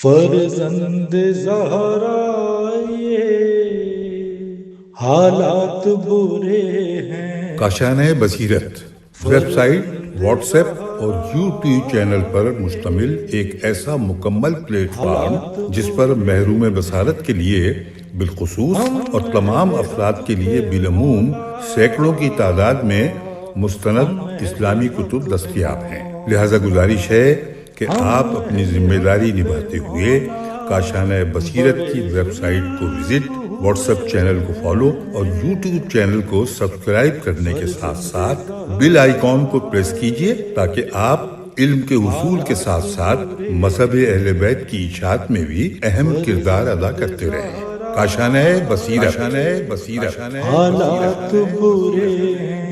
فرزند زہرا یہ حالات برے ہیں۔ کاشانۂ بصیرت ویب سائٹ، واٹس ایپ اور یوٹیوب چینل پر مشتمل ایک ایسا مکمل پلیٹ فارم جس پر محروم بصارت کے لیے بالخصوص اور تمام افراد کے لیے بالعموم سینکڑوں کی تعداد میں مستند اسلامی کتب دستیاب ہیں۔ لہذا گزارش ہے کہ آپ اپنی ذمہ داری نبھاتے ہوئے کاشانۂ بصیرت کی ویب سائٹ کو وزٹ، واٹس ایپ چینل کو فالو اور یوٹیوب چینل کو سبسکرائب کرنے کے ساتھ ساتھ بیل آئیکن کو پریس کیجئے تاکہ آپ علم کے حصول کے ساتھ ساتھ مذہب اہل بیت کی اشاعت میں بھی اہم کردار ادا کرتے رہیں۔ کاشانۂ بصیرت۔ حالات برے ہیں۔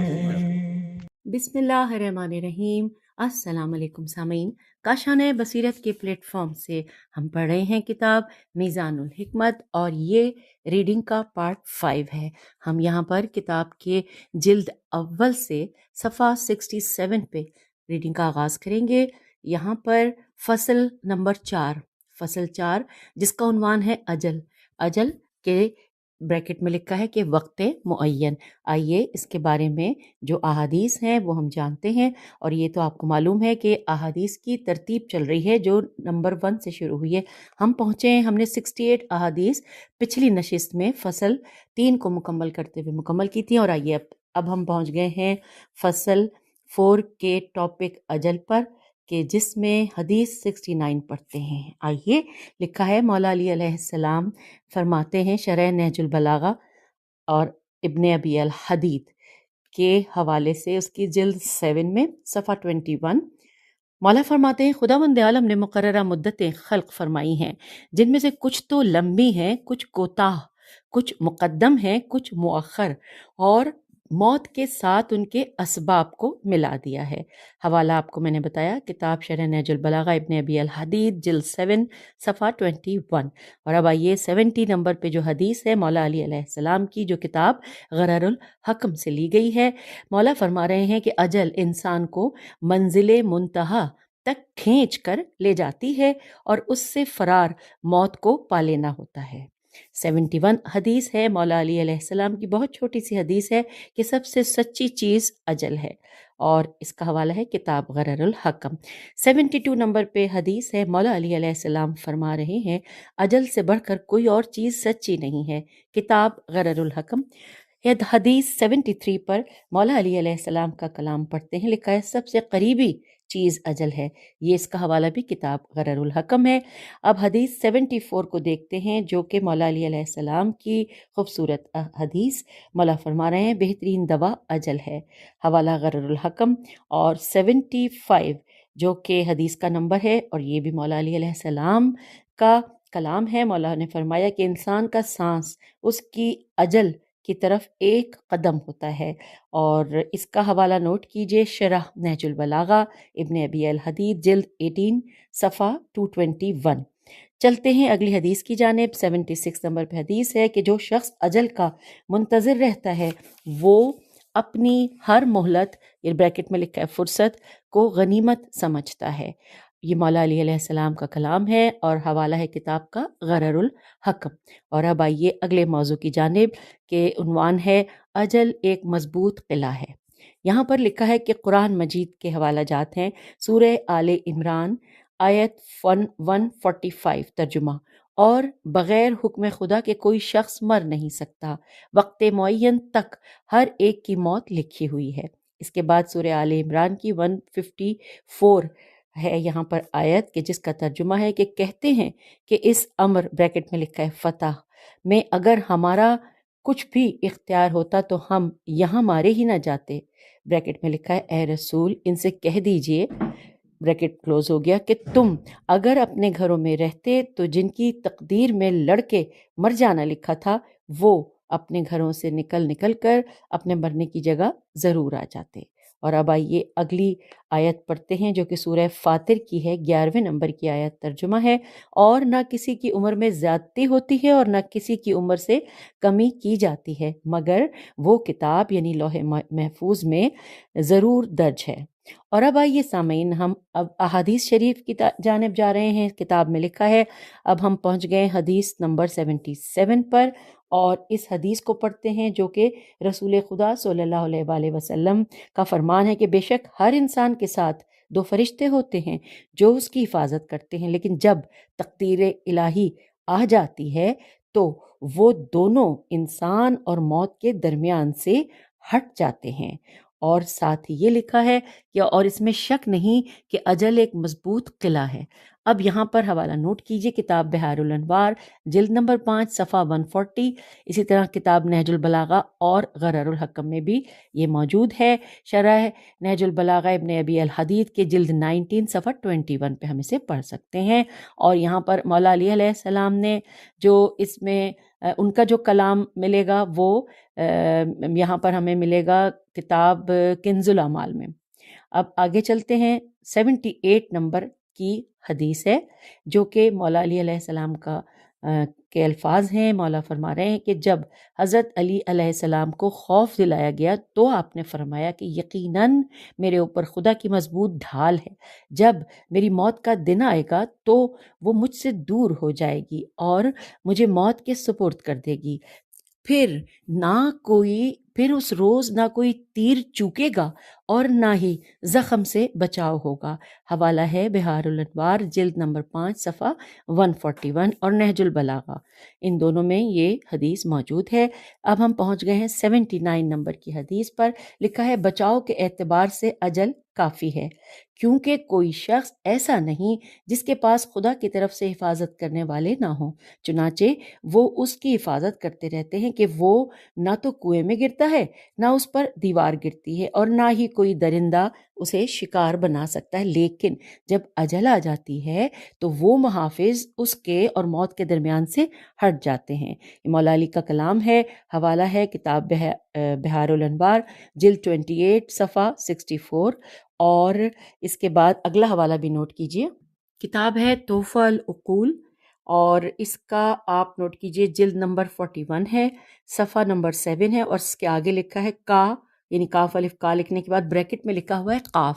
بسم اللہ الرحمن الرحیم۔ السلام علیکم سامعین، کاشانۂ بصیرت کے پلیٹ فارم سے ہم پڑھ رہے ہیں کتاب میزان الحکمت، اور یہ ریڈنگ کا پارٹ 5 ہے۔ ہم یہاں پر کتاب کے جلد اول سے صفحہ 67 پہ ریڈنگ کا آغاز کریں گے۔ یہاں پر فصل نمبر 4 جس کا عنوان ہے اجل کے بریکٹ میں لکھا ہے کہ وقت معین۔ آئیے اس کے بارے میں جو احادیث ہیں وہ ہم جانتے ہیں، اور یہ تو آپ کو معلوم ہے کہ احادیث کی ترتیب چل رہی ہے جو نمبر 1 سے شروع ہوئی ہے۔ ہم پہنچے ہیں، ہم نے 68 احادیث پچھلی نشست میں فصل 3 کو مکمل کرتے ہوئے مکمل کی تھی، اور آئیے اب ہم پہنچ گئے ہیں فصل 4 کے ٹاپک اجل پر، کہ جس میں حدیث 69 پڑھتے ہیں۔ آئیے، لکھا ہے مولا علی علیہ السلام فرماتے ہیں شرح نہج البلاغہ اور ابن ابی الحدید کے حوالے سے، اس کی جلد 7 میں صفحہ 21، مولا فرماتے ہیں خداوند عالم نے مقررہ مدتیں خلق فرمائی ہیں، جن میں سے کچھ تو لمبی ہیں، کچھ کوتاہ، کچھ مقدم ہیں، کچھ مؤخر، اور موت کے ساتھ ان کے اسباب کو ملا دیا ہے۔ حوالہ آپ کو میں نے بتایا، کتاب شرح نہج البلاغہ ابن ابی الحدید جلد 7 صفحہ 21۔ اور اب آئیے 70 نمبر پہ جو حدیث ہے مولا علی علیہ السلام کی، جو کتاب غرر الحکم سے لی گئی ہے۔ مولا فرما رہے ہیں کہ اجل انسان کو منزل منتہا تک کھینچ کر لے جاتی ہے، اور اس سے فرار موت کو پا لینا ہوتا ہے۔ 71 حدیث ہے مولا علی علیہ السلام کی، بہت چھوٹی سی حدیث ہے کہ سب سے سچی چیز اجل ہے، اور اس کا حوالہ ہے کتاب غرر الحکم۔ 72 نمبر پہ حدیث ہے مولا علی علیہ السلام فرما رہے ہیں اجل سے بڑھ کر کوئی اور چیز سچی نہیں ہے، کتاب غرر الحکم۔ حدیث 73 پر مولا علی علیہ السلام کا کلام پڑھتے ہیں، لکھا ہے سب سے قریبی چیز اجل ہے، یہ اس کا حوالہ بھی کتاب غرر الحکم ہے۔ اب حدیث 74 کو دیکھتے ہیں، جو کہ مولا علی علیہ السلام کی خوبصورت حدیث۔ مولا فرما رہے ہیں بہترین دوا اجل ہے، حوالہ غرر الحکم۔ اور 75 جو کہ حدیث کا نمبر ہے، اور یہ بھی مولا علی علیہ السلام کا کلام ہے۔ مولا نے فرمایا کہ انسان کا سانس اس کی اجل کی طرف ایک قدم ہوتا ہے، اور اس کا حوالہ نوٹ کیجئے، شرح نہج البلاغہ ابن ابی الحدید جلد 18 صفحہ 221۔ چلتے ہیں اگلی حدیث کی جانب۔ 76 نمبر پہ حدیث ہے کہ جو شخص اجل کا منتظر رہتا ہے وہ اپنی ہر مہلت، یہ بریکٹ میں لکھا ہے فرصت، کو غنیمت سمجھتا ہے۔ یہ مولا علی علیہ السلام کا کلام ہے، اور حوالہ ہے کتاب کا غرر الحکم۔ اور اب آئیے اگلے موضوع کی جانب، کہ عنوان ہے اجل ایک مضبوط قلعہ ہے۔ یہاں پر لکھا ہے کہ قرآن مجید کے حوالہ جات ہیں، سورہ آل عمران آیت 145 ترجمہ، اور بغیر حکم خدا کے کوئی شخص مر نہیں سکتا، وقت معین تک ہر ایک کی موت لکھی ہوئی ہے۔ اس کے بعد سورہ آل عمران کی 154 ہے یہاں پر آیت، کہ جس کا ترجمہ ہے کہ کہتے ہیں کہ اس امر بریکٹ میں لکھا ہے فتح میں اگر ہمارا کچھ بھی اختیار ہوتا تو ہم یہاں مارے ہی نہ جاتے، بریکٹ میں لکھا ہے اے رسول ان سے کہہ دیجئے، بریکٹ کلوز ہو گیا، کہ تم اگر اپنے گھروں میں رہتے تو جن کی تقدیر میں لڑکے مر جانا لکھا تھا وہ اپنے گھروں سے نکل کر اپنے مرنے کی جگہ ضرور آ جاتے۔ اور اب آئیے اگلی آیت پڑھتے ہیں، جو کہ سورہ فاطر کی ہے، 11ویں نمبر کی آیت ترجمہ ہے، اور نہ کسی کی عمر میں زیادتی ہوتی ہے اور نہ کسی کی عمر سے کمی کی جاتی ہے، مگر وہ کتاب یعنی لوح محفوظ میں ضرور درج ہے۔ اور اب آئیے سامعین، ہم اب احادیث شریف کی جانب جا رہے ہیں۔ کتاب میں لکھا ہے، اب ہم پہنچ گئے حدیث نمبر 77 پر، اور اس حدیث کو پڑھتے ہیں جو کہ رسول خدا صلی اللہ علیہ وآلہ وسلم کا فرمان ہے کہ بے شک ہر انسان کے ساتھ دو فرشتے ہوتے ہیں جو اس کی حفاظت کرتے ہیں، لیکن جب تقدیر الہی آ جاتی ہے تو وہ دونوں انسان اور موت کے درمیان سے ہٹ جاتے ہیں۔ اور ساتھ ہی یہ لکھا ہے کہ اور اس میں شک نہیں کہ اجل ایک مضبوط قلعہ ہے۔ اب یہاں پر حوالہ نوٹ کیجئے، کتاب بحار الانوار جلد نمبر 5 صفحہ 140، اسی طرح کتاب نہج البلاغہ اور غرر الحکم میں بھی یہ موجود ہے۔ شرح نہج البلاغہ ابن ابی الحدید کے جلد 19 صفحہ 21 پہ ہم اسے پڑھ سکتے ہیں۔ اور یہاں پر مولا علی علیہ السلام نے جو اس میں ان کا جو کلام ملے گا وہ یہاں پر ہمیں ملے گا کتاب کنز الاعمال میں۔ اب آگے چلتے ہیں، 78 نمبر کی حدیث ہے جو کہ مولا علی علیہ السلام کے الفاظ ہیں۔ مولا فرما رہے ہیں کہ جب حضرت علی علیہ السلام کو خوف دلایا گیا تو آپ نے فرمایا کہ یقیناً میرے اوپر خدا کی مضبوط ڈھال ہے، جب میری موت کا دن آئے گا تو وہ مجھ سے دور ہو جائے گی اور مجھے موت کے سپرد کر دے گی، پھر اس روز نہ کوئی تیر چوکے گا اور نہ ہی زخم سے بچاؤ ہوگا۔ حوالہ ہے بحار الانوار جلد نمبر 5 صفحہ 141 اور نہج البلاغہ، ان دونوں میں یہ حدیث موجود ہے۔ اب ہم پہنچ گئے ہیں 79 نمبر کی حدیث پر۔ لکھا ہے، بچاؤ کے اعتبار سے اجل کافی ہے، کیونکہ کوئی شخص ایسا نہیں جس کے پاس خدا کی طرف سے حفاظت کرنے والے نہ ہوں، چنانچہ وہ اس کی حفاظت کرتے رہتے ہیں کہ وہ نہ تو کنویں میں گرتا ہے، نہ اس پر دیوار گرتی ہے، اور نہ ہی کوئی درندہ اسے شکار بنا سکتا ہے، لیکن جب اجل آ جاتی ہے تو وہ محافظ اس کے اور موت کے درمیان سے ہٹ جاتے ہیں۔ مولا علی کا کلام ہے، حوالہ ہے کتاب بحار الانوار جلد 28 صفحہ 64، اور اس کے بعد اگلا حوالہ بھی نوٹ کیجئے، کتاب ہے تحفہ العقول، اور اس کا آپ نوٹ کیجئے جلد نمبر 41 ہے، صفحہ نمبر 7 ہے، اور اس کے آگے لکھا ہے کا، یعنی کاف الف کا لکھنے کے بعد بریکٹ میں لکھا ہوا ہے قاف۔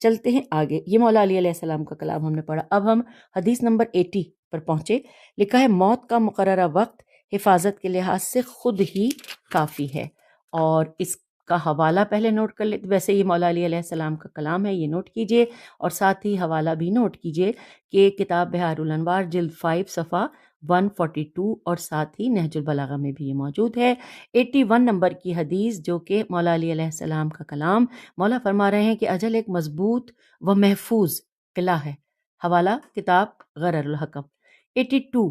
چلتے ہیں آگے، یہ مولا علی علیہ السلام کا کلام ہم نے پڑھا۔ اب ہم حدیث نمبر 80 پر پہنچے۔ لکھا ہے، موت کا مقررہ وقت حفاظت کے لحاظ سے خود ہی کافی ہے، اور اس کا حوالہ پہلے نوٹ کر لیتے، ویسے یہ مولا علی علیہ السلام کا کلام ہے، یہ نوٹ کیجئے، اور ساتھ ہی حوالہ بھی نوٹ کیجئے کہ کتاب بحار الانوار جلد 5 صفحہ 142 اور ساتھ ہی نہج البلاغہ میں بھی یہ موجود ہے۔ 81 نمبر کی حدیث جو کہ مولا علی علیہ السلام کا کلام، مولا فرما رہے ہیں کہ اجل ایک مضبوط و محفوظ قلعہ ہے۔ حوالہ کتاب غرر الحکم۔ 82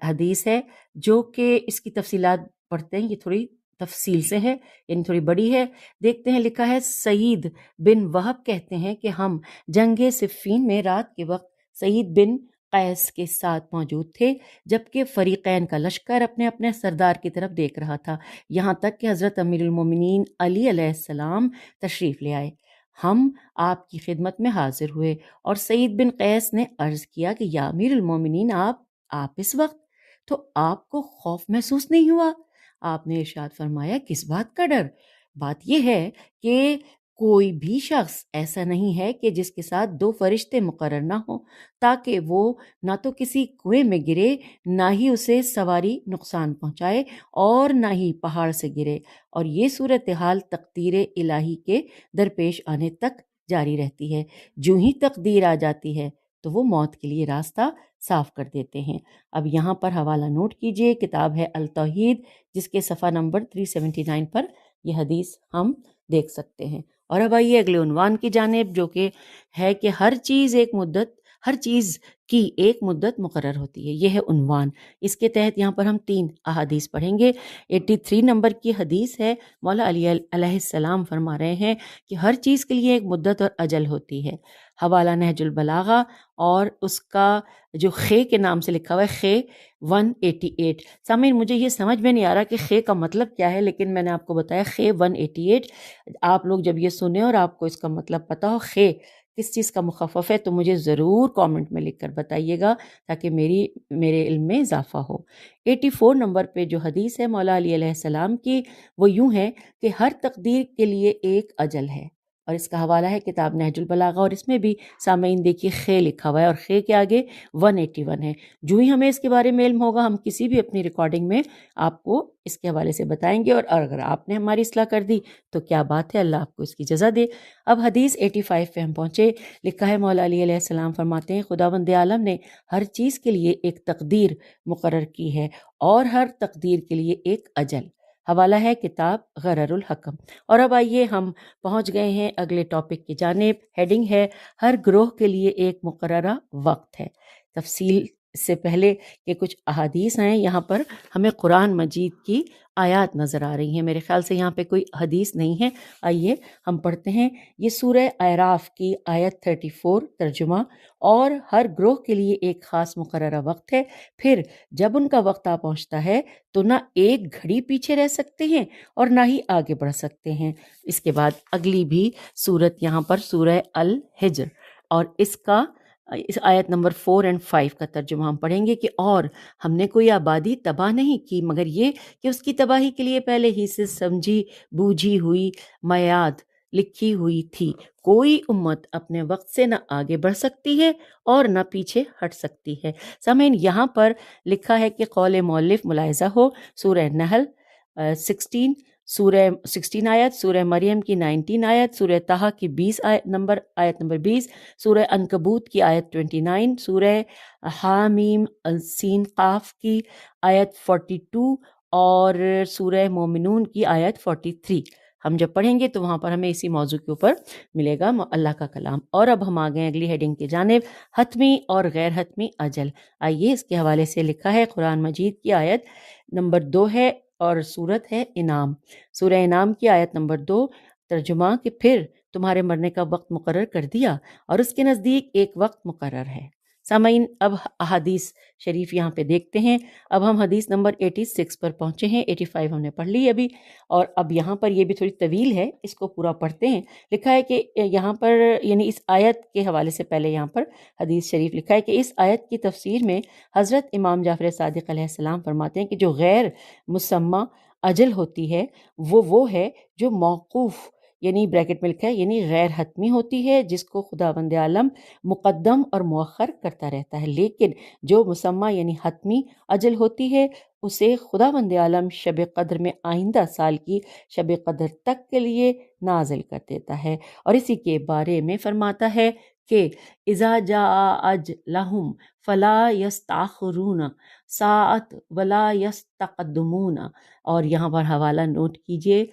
حدیث ہے جو کہ اس کی تفصیلات پڑھتے ہیں، یہ تھوڑی تفصیل سے ہے، یعنی تھوڑی بڑی ہے، دیکھتے ہیں۔ لکھا ہے، سعید بن وہب کہتے ہیں کہ ہم جنگ صفین میں رات کے وقت سعید بن قیس کے ساتھ موجود تھے، جبکہ فریقین کا لشکر اپنے اپنے سردار کی طرف دیکھ رہا تھا، یہاں تک کہ حضرت امیر المومنین علی علیہ السلام تشریف لے آئے۔ ہم آپ کی خدمت میں حاضر ہوئے اور سعید بن قیس نے عرض کیا کہ یا امیر المومنین، آپ اس وقت، تو آپ کو خوف محسوس نہیں ہوا؟ آپ نے ارشاد فرمایا، کس بات کا ڈر؟ بات یہ ہے کہ کوئی بھی شخص ایسا نہیں ہے کہ جس کے ساتھ دو فرشتے مقرر نہ ہوں، تاکہ وہ نہ تو کسی کنویں میں گرے، نہ ہی اسے سواری نقصان پہنچائے، اور نہ ہی پہاڑ سے گرے، اور یہ صورتحال تقدیر الہی کے درپیش آنے تک جاری رہتی ہے۔ جو ہی تقدیر آ جاتی ہے تو وہ موت کے لیے راستہ صاف کر دیتے ہیں۔ اب یہاں پر حوالہ نوٹ کیجئے، کتاب ہے التوحید جس کے صفحہ نمبر 379 پر یہ حدیث ہم دیکھ سکتے ہیں۔ اور اب آئیے اگلے عنوان کی جانب، جو کہ ہے کہ ہر چیز کی ایک مدت مقرر ہوتی ہے، یہ ہے عنوان۔ اس کے تحت یہاں پر ہم 3 احادیث پڑھیں گے۔ 83 نمبر کی حدیث ہے، مولا علی علیہ السلام فرما رہے ہیں کہ ہر چیز کے لیے ایک مدت اور اجل ہوتی ہے۔ حوالہ نہج البلاغہ، اور اس کا جو خے کے نام سے لکھا ہوا ہے، خے 188۔ سامعین، مجھے یہ سمجھ میں نہیں آ رہا کہ خے کا مطلب کیا ہے، لیکن میں نے آپ کو بتایا خے 188۔ آپ لوگ جب یہ سنیں اور آپ کو اس کا مطلب پتا ہو خے کس چیز کا مخفف ہے، تو مجھے ضرور کامنٹ میں لکھ کر بتائیے گا تاکہ میرے علم میں اضافہ ہو۔ 84 نمبر پہ جو حدیث ہے مولا علی علیہ السلام کی، وہ یوں ہے کہ ہر تقدیر کے لیے ایک اجل ہے، اور اس کا حوالہ ہے کتاب نہج البلاغہ، اور اس میں بھی سامعین دیکھیے خے لکھا ہوا ہے اور خے کے آگے 181 ہے۔ جو ہی ہمیں اس کے بارے میں علم ہوگا ہم کسی بھی اپنی ریکارڈنگ میں آپ کو اس کے حوالے سے بتائیں گے، اور اگر آپ نے ہماری اصلاح کر دی تو کیا بات ہے، اللہ آپ کو اس کی جزا دے۔ اب حدیث 85 پہ ہم پہنچے۔ لکھا ہے مولا علی علیہ السلام فرماتے ہیں خداوند عالم نے ہر چیز کے لیے ایک تقدیر مقرر کی ہے اور ہر تقدیر کے لیے ایک اجل۔ حوالہ ہے کتاب غرر الحکم۔ اور اب آئیے ہم پہنچ گئے ہیں اگلے ٹاپک کی جانب۔ ہیڈنگ ہے ہر گروہ کے لیے ایک مقررہ وقت ہے۔ تفصیل سے پہلے کہ کچھ احادیث ہیں، یہاں پر ہمیں قرآن مجید کی آیات نظر آ رہی ہیں۔ میرے خیال سے یہاں پہ کوئی حدیث نہیں ہے، آئیے ہم پڑھتے ہیں۔ یہ سورہ اعراف کی آیت 34 ترجمہ۔ اور ہر گروہ کے لیے ایک خاص مقررہ وقت ہے، پھر جب ان کا وقت آ پہنچتا ہے تو نہ ایک گھڑی پیچھے رہ سکتے ہیں اور نہ ہی آگے بڑھ سکتے ہیں۔ اس کے بعد اگلی بھی سورت یہاں پر سورہ الحجر، اور اس آیت نمبر 4 اور 5 کا ترجمہ ہم پڑھیں گے کہ اور ہم نے کوئی آبادی تباہ نہیں کی مگر یہ کہ اس کی تباہی کے لیے پہلے ہی سے سمجھی بوجھی ہوئی میعاد لکھی ہوئی تھی۔ کوئی امت اپنے وقت سے نہ آگے بڑھ سکتی ہے اور نہ پیچھے ہٹ سکتی ہے۔ سامعین یہاں پر لکھا ہے کہ قول مؤلف ملاحظہ ہو سورہ نحل 16 آیت، سورہ مریم کی 19 آیت، سورہ طہ کی 20 آیت نمبر 20، سورہ عنکبوت کی آیت 29، سورہ حامیم سین قاف کی آیت 42 اور سورہ مومنون کی آیت 43۔ ہم جب پڑھیں گے تو وہاں پر ہمیں اسی موضوع کے اوپر ملے گا اللہ کا کلام۔ اور اب ہم آ گئے اگلی ہیڈنگ کی جانب، حتمی اور غیر حتمی اجل۔ آئیے اس کے حوالے سے لکھا ہے قرآن مجید کی آیت نمبر 2 ہے اور سورت ہے انعام۔ سورہ انعام کی آیت نمبر 2 ترجمہ کہ پھر تمہارے مرنے کا وقت مقرر کر دیا اور اس کے نزدیک ایک وقت مقرر ہے۔ سامعین اب احادیث شریف یہاں پہ دیکھتے ہیں۔ اب ہم حدیث نمبر 86 پر پہنچے ہیں، 85 ہم نے پڑھ لی ابھی، اور اب یہاں پر یہ بھی تھوڑی طویل ہے، اس کو پورا پڑھتے ہیں۔ لکھا ہے کہ یہاں پر یعنی اس آیت کے حوالے سے پہلے یہاں پر حدیث شریف لکھا ہے کہ اس آیت کی تفسیر میں حضرت امام جعفر صادق علیہ السلام فرماتے ہیں کہ جو غیر مسمى اجل ہوتی ہے وہ ہے جو موقوف یعنی بریکٹ میں لکھا ہے یعنی غیر حتمی ہوتی ہے، جس کو خداوند عالم مقدم اور مؤخر کرتا رہتا ہے، لیکن جو مسمى یعنی حتمی اجل ہوتی ہے اسے خداوند عالم شب قدر میں آئندہ سال کی شب قدر تک کے لیے نازل کر دیتا ہے۔ اور اسی کے بارے میں فرماتا ہے کہ اذا جاء اجلہم فلا یستاخرون ساعۃ ولا یستقدمون۔ اور یہاں پر حوالہ نوٹ کیجئے،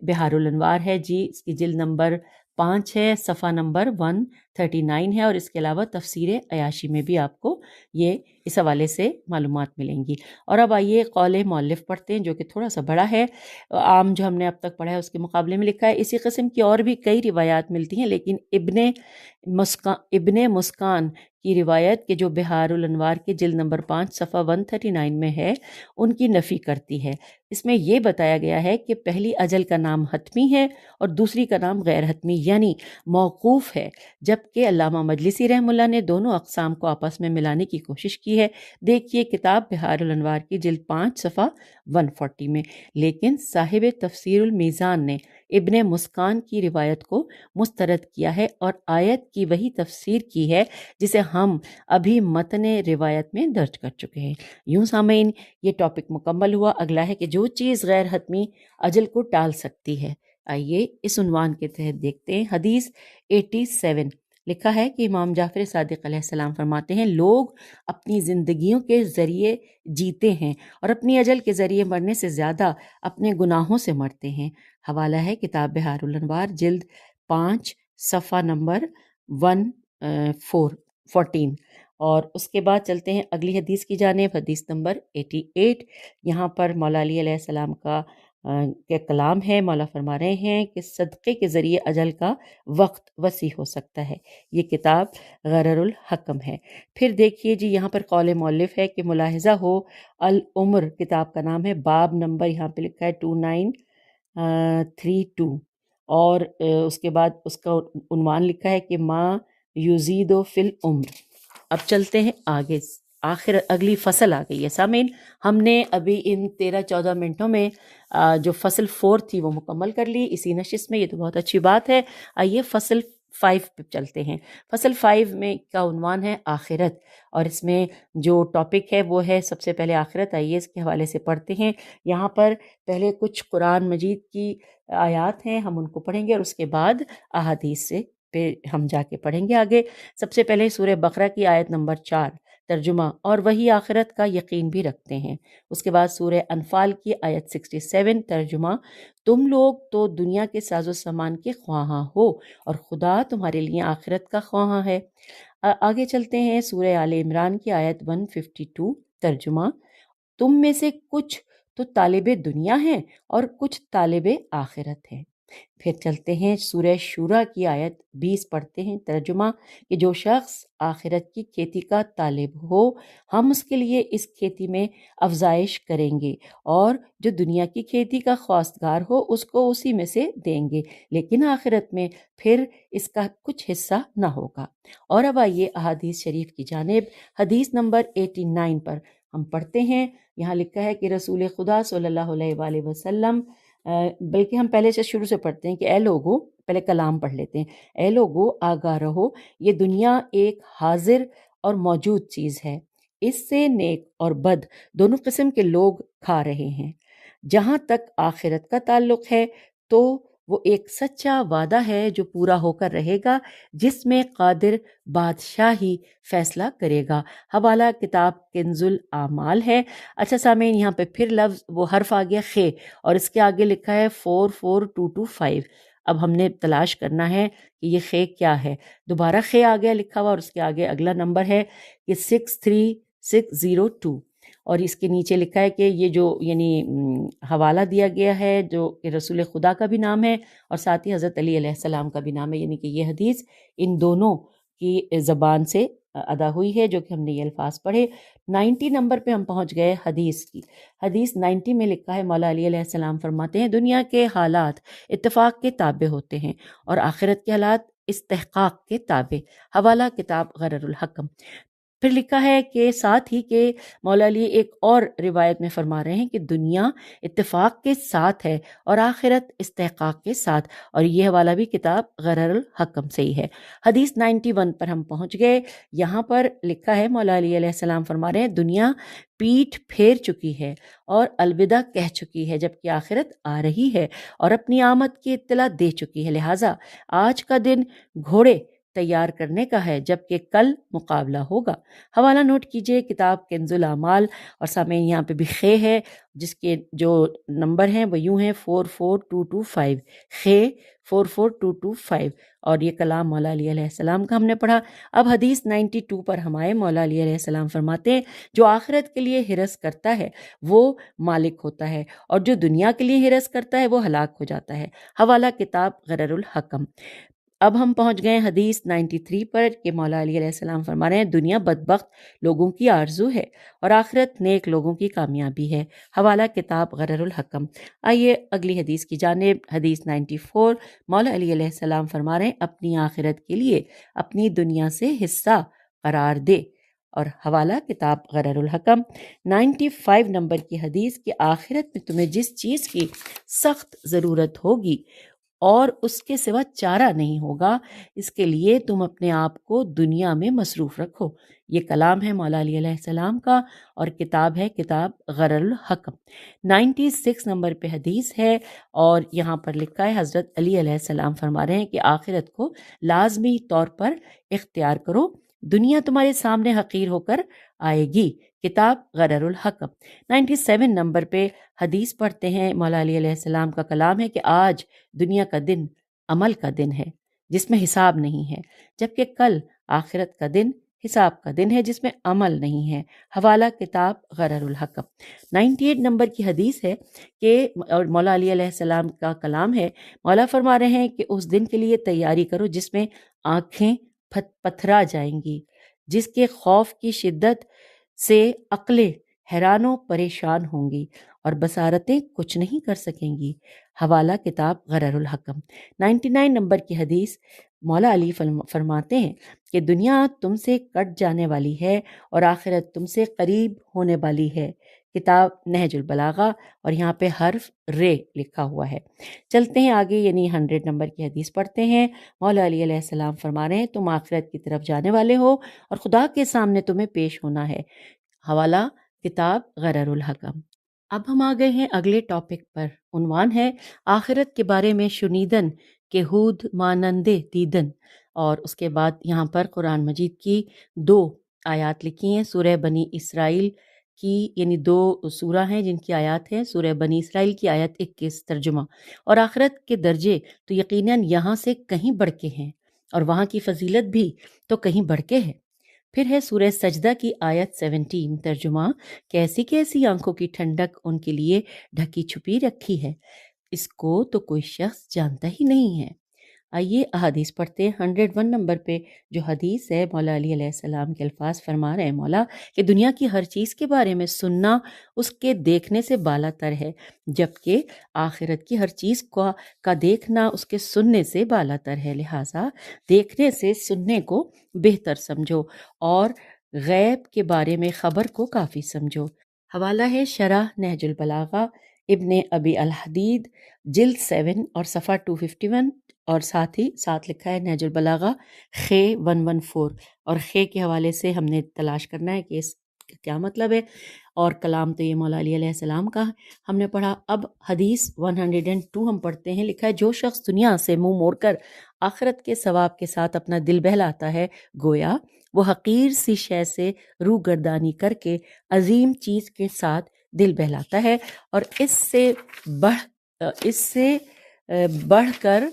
بہار الانوار ہے جی، اس کی جلد نمبر 5 ہے، صفحہ نمبر 139 ہے، اور اس کے علاوہ تفسیر عیاشی میں بھی آپ کو یہ اس حوالے سے معلومات ملیں گی۔ اور اب آئیے قول مؤلف پڑھتے ہیں جو کہ تھوڑا سا بڑا ہے، عام جو ہم نے اب تک پڑھا ہے اس کے مقابلے میں۔ لکھا ہے اسی قسم کی اور بھی کئی روایات ملتی ہیں، لیکن ابن مسکان کی روایت کہ جو بہار الانوار کے جلد نمبر 5 صفحہ 139 میں ہے ان کی نفی کرتی ہے۔ اس میں یہ بتایا گیا ہے کہ پہلی اجل کا نام حتمی ہے اور دوسری کا نام غیر حتمی یعنی موقوف ہے، جبکہ علامہ مجلسی رحمہ اللہ نے دونوں اقسام کو آپس میں ملانے کی کوشش کی ہے۔ دیکھیے کتاب بہار الانوار کی جلد 5 صفحہ 140 میں۔ لیکن صاحب تفسیر المیزان نے ابن مسکان کی روایت کو مسترد کیا ہے اور آیت کی وہی تفسیر کی ہے جسے ہم ابھی متن روایت میں درج کر چکے ہیں۔ یوں سامعین یہ ٹاپک مکمل ہوا۔ اگلا ہے کہ جو چیز غیر حتمی اجل کو ٹال سکتی ہے۔ آئیے اس عنوان کے تحت دیکھتے ہیں حدیث 87۔ لکھا ہے کہ امام جعفر صادق علیہ السلام فرماتے ہیں لوگ اپنی زندگیوں کے ذریعے جیتے ہیں اور اپنی اجل کے ذریعے مرنے سے زیادہ اپنے گناہوں سے مرتے ہیں۔ حوالہ ہے کتاب بہار الانوار جلد 5 صفحہ نمبر 114۔ اور اس کے بعد چلتے ہیں اگلی حدیث کی جانب، حدیث نمبر 88۔ یہاں پر مولا علی علیہ السلام کا کلام ہے۔ مولا فرما رہے ہیں کہ صدقے کے ذریعے اجل کا وقت وسیع ہو سکتا ہے۔ یہ کتاب غرر الحکم ہے۔ پھر دیکھیے جی یہاں پر قول مؤلف ہے کہ ملاحظہ ہو العمر کتاب کا نام ہے، باب نمبر یہاں پہ لکھا ہے 2932، اور اس کے بعد اس کا عنوان لکھا ہے کہ ما یزید فی العمر۔ اب چلتے ہیں آخر اگلی فصل آ گئی ہے سامعین. ہم نے ابھی ان 13-14 منٹوں میں جو فصل 4 تھی وہ مکمل کر لی اسی نشست میں. یہ تو بہت اچھی بات ہے. آئیے فصل 5 پہ چلتے ہیں. فصل 5 میں کا عنوان ہے آخرت، اور اس میں جو ٹاپک ہے وہ ہے سب سے پہلے آخرت. آئیے اس کے حوالے سے پڑھتے ہیں. یہاں پر پہلے کچھ قرآن مجید کی آیات ہیں، ہم ان کو پڑھیں گے اور اس کے بعد احادیث سے پہ ہم جا کے پڑھیں گے آگے. سب سے پہلے سورہ بقرہ کی آیت نمبر 4 ترجمہ، اور وہی آخرت کا یقین بھی رکھتے ہیں. اس کے بعد سورہ انفال کی آیت 67 ترجمہ، تم لوگ تو دنیا کے ساز و سامان کے خواہاں ہو اور خدا تمہارے لیے آخرت کا خواہاں ہے. آگے چلتے ہیں سورہ آل عمران کی آیت 152 ترجمہ، تم میں سے کچھ تو طالب دنیا ہیں اور کچھ طالب آخرت ہیں. پھر چلتے ہیں سورہ شورا کی آیت 20 پڑھتے ہیں ترجمہ، کہ جو شخص آخرت کی کھیتی کا طالب ہو ہم اس کے لیے اس کھیتی میں افزائش کریں گے، اور جو دنیا کی کھیتی کا خواستگار ہو اس کو اسی میں سے دیں گے، لیکن آخرت میں پھر اس کا کچھ حصہ نہ ہوگا. اور اب آئیے احادیث شریف کی جانب. حدیث نمبر 89 پر ہم پڑھتے ہیں. یہاں لکھا ہے کہ رسول خدا صلی اللہ علیہ وآلہ وسلم، بلکہ ہم پہلے سے شروع سے پڑھتے ہیں کہ اے لوگو، پہلے کلام پڑھ لیتے ہیں. اے لوگو آگاہ رہو، یہ دنیا ایک حاضر اور موجود چیز ہے، اس سے نیک اور بد دونوں قسم کے لوگ کھا رہے ہیں. جہاں تک آخرت کا تعلق ہے تو وہ ایک سچا وعدہ ہے جو پورا ہو کر رہے گا، جس میں قادر بادشاہ ہی فیصلہ کرے گا. حوالہ کتاب کنز الاعمال ہے. اچھا سامعین، یہاں پہ پھر لفظ وہ حرف آ گیا خے، اور اس کے آگے لکھا ہے 44225. اب ہم نے تلاش کرنا ہے کہ یہ خے کیا ہے. دوبارہ خے آ گیا لکھا ہوا، اور اس کے آگے اگلا نمبر ہے کہ 63602، اور اس کے نیچے لکھا ہے کہ یہ جو یعنی حوالہ دیا گیا ہے جو کہ رسول خدا کا بھی نام ہے اور ساتھ ہی حضرت علی علیہ السلام کا بھی نام ہے، یعنی کہ یہ حدیث ان دونوں کی زبان سے ادا ہوئی ہے جو کہ ہم نے یہ الفاظ پڑھے. 90 نمبر پہ ہم پہنچ گئے حدیث کی. حدیث 90 میں لکھا ہے، مولا علی علیہ السلام فرماتے ہیں، دنیا کے حالات اتفاق کے تابع ہوتے ہیں اور آخرت کے حالات استحقاق کے تابع. حوالہ کتاب غرر الحکم. پھر لکھا ہے کہ ساتھ ہی کہ مولا علی ایک اور روایت میں فرما رہے ہیں کہ دنیا اتفاق کے ساتھ ہے اور آخرت استحقاق کے ساتھ، اور یہ حوالہ بھی کتاب غرر الحکم سے ہی ہے. حدیث 91 پر ہم پہنچ گئے. یہاں پر لکھا ہے، مولا علی علیہ السلام فرما رہے ہیں، دنیا پیٹھ پھیر چکی ہے اور الوداع کہہ چکی ہے، جبکہ آخرت آ رہی ہے اور اپنی آمد کی اطلاع دے چکی ہے. لہٰذا آج کا دن گھوڑے تیار کرنے کا ہے، جبکہ کل مقابلہ ہوگا. حوالہ نوٹ کیجئے کتاب کنز الاعمال. اور سامعین یہاں پہ بھی خے ہے جس کے جو نمبر ہیں وہ یوں ہیں 44225، خے 44225، اور یہ کلام مولا علی علیہ السلام کا ہم نے پڑھا. اب حدیث 92 پر ہم آئے. مولا علی علیہ السلام فرماتے ہیں، جو آخرت کے لیے ہرس کرتا ہے وہ مالک ہوتا ہے، اور جو دنیا کے لیے ہرس کرتا ہے وہ ہلاک ہو جاتا ہے. حوالہ کتاب غرر الحکم. اب ہم پہنچ گئے حدیث 93 پر کہ مولا علی علیہ السلام فرما رہے ہیں، دنیا بدبخت لوگوں کی آرزو ہے اور آخرت نیک لوگوں کی کامیابی ہے. حوالہ کتاب غرر الحکم. آئیے اگلی حدیث کی جانب. حدیث 94، مولا علی علیہ السلام فرما رہے ہیں، اپنی آخرت کے لیے اپنی دنیا سے حصہ قرار دے. اور حوالہ کتاب غرر الحکم. 95 نمبر کی حدیث کہ آخرت میں تمہیں جس چیز کی سخت ضرورت ہوگی اور اس کے سوا چارہ نہیں ہوگا، اس کے لیے تم اپنے آپ کو دنیا میں مصروف رکھو. یہ کلام ہے مولا علی علیہ السلام کا اور کتاب ہے کتاب غرر الحکم. 96 نمبر پہ حدیث ہے اور یہاں پر لکھا ہے، حضرت علی علیہ السلام فرما رہے ہیں کہ آخرت کو لازمی طور پر اختیار کرو، دنیا تمہارے سامنے حقیر ہو کر آئے گی. کتاب غرر الحکم. 97 نمبر پہ حدیث پڑھتے ہیں. مولا علی علیہ السلام کا کلام ہے کہ آج دنیا کا دن عمل کا دن ہے جس میں حساب نہیں ہے، جبکہ کل آخرت کا دن حساب کا دن ہے جس میں عمل نہیں ہے. حوالہ کتاب غرر الحکم. 98 نمبر کی حدیث ہے کہ اور مولا علی علیہ السلام کا کلام ہے، مولا فرما رہے ہیں کہ اس دن کے لیے تیاری کرو جس میں آنکھیں پتھرا جائیں گی، جس کے خوف کی شدت سے عقلیں حیران و پریشان ہوں گی اور بصارتیں کچھ نہیں کر سکیں گی۔ حوالہ کتاب غرر الحکم۔ 99 نمبر کی حدیث مولا علی فرماتے ہیں کہ دنیا تم سے کٹ جانے والی ہے اور آخرت تم سے قریب ہونے والی ہے۔ کتاب نہج البلاغہ، اور یہاں پہ حرف رے لکھا ہوا ہے۔ چلتے ہیں آگے، یعنی 100 نمبر کی حدیث پڑھتے ہیں۔ مولا علی علیہ السلام فرما رہے ہیں تم آخرت کی طرف جانے والے ہو اور خدا کے سامنے تمہیں پیش ہونا ہے۔ حوالہ کتاب غرر الحکم۔ اب ہم آ گئے ہیں اگلے ٹاپک پر، عنوان ہے آخرت کے بارے میں شنیدن کہ ہود مانندے دیدن، اور اس کے بعد یہاں پر قرآن مجید کی 2 آیات لکھی ہیں سورہ بنی اسرائیل کی، یعنی 2 سورہ ہیں جن کی آیات ہیں سورہ بنی اسرائیل کی آیت 21 ترجمہ، اور آخرت کے درجے تو یقیناً یہاں سے کہیں بڑھ کے ہیں اور وہاں کی فضیلت بھی تو کہیں بڑھ کے ہے۔ پھر ہے سورہ سجدہ کی آیت 17 ترجمہ، کیسی کیسی آنکھوں کی ٹھنڈک ان کے لیے ڈھکی چھپی رکھی ہے، اس کو تو کوئی شخص جانتا ہی نہیں ہے۔ آئیے احادیث پڑھتے ہیں۔ 101 نمبر پہ جو حدیث ہے، مولا علی علیہ السلام کے الفاظ فرما رہے ہیں مولا کہ دنیا کی ہر چیز کے بارے میں سننا اس کے دیکھنے سے بالا تر ہے، جبکہ آخرت کی ہر چیز کا دیکھنا اس کے سننے سے بالا تر ہے، لہٰذا دیکھنے سے سننے کو بہتر سمجھو اور غیب کے بارے میں خبر کو کافی سمجھو۔ حوالہ ہے شرح نہج البلاغہ ابن ابی الحدید جلد 7 اور صفحہ 251، اور ساتھ ہی ساتھ لکھا ہے نہج البلاغہ خے 114، اور خے کے حوالے سے ہم نے تلاش کرنا ہے کہ اس کا کیا مطلب ہے، اور کلام تو یہ مولا علی علیہ السلام کا ہم نے پڑھا۔ اب حدیث 102 ہم پڑھتے ہیں، لکھا ہے جو شخص دنیا سے منہ موڑ کر آخرت کے ثواب کے ساتھ اپنا دل بہلاتا ہے، گویا وہ حقیر سی شے سے روح گردانی کر کے عظیم چیز کے ساتھ دل بہلاتا ہے، اور اس سے بڑھ کر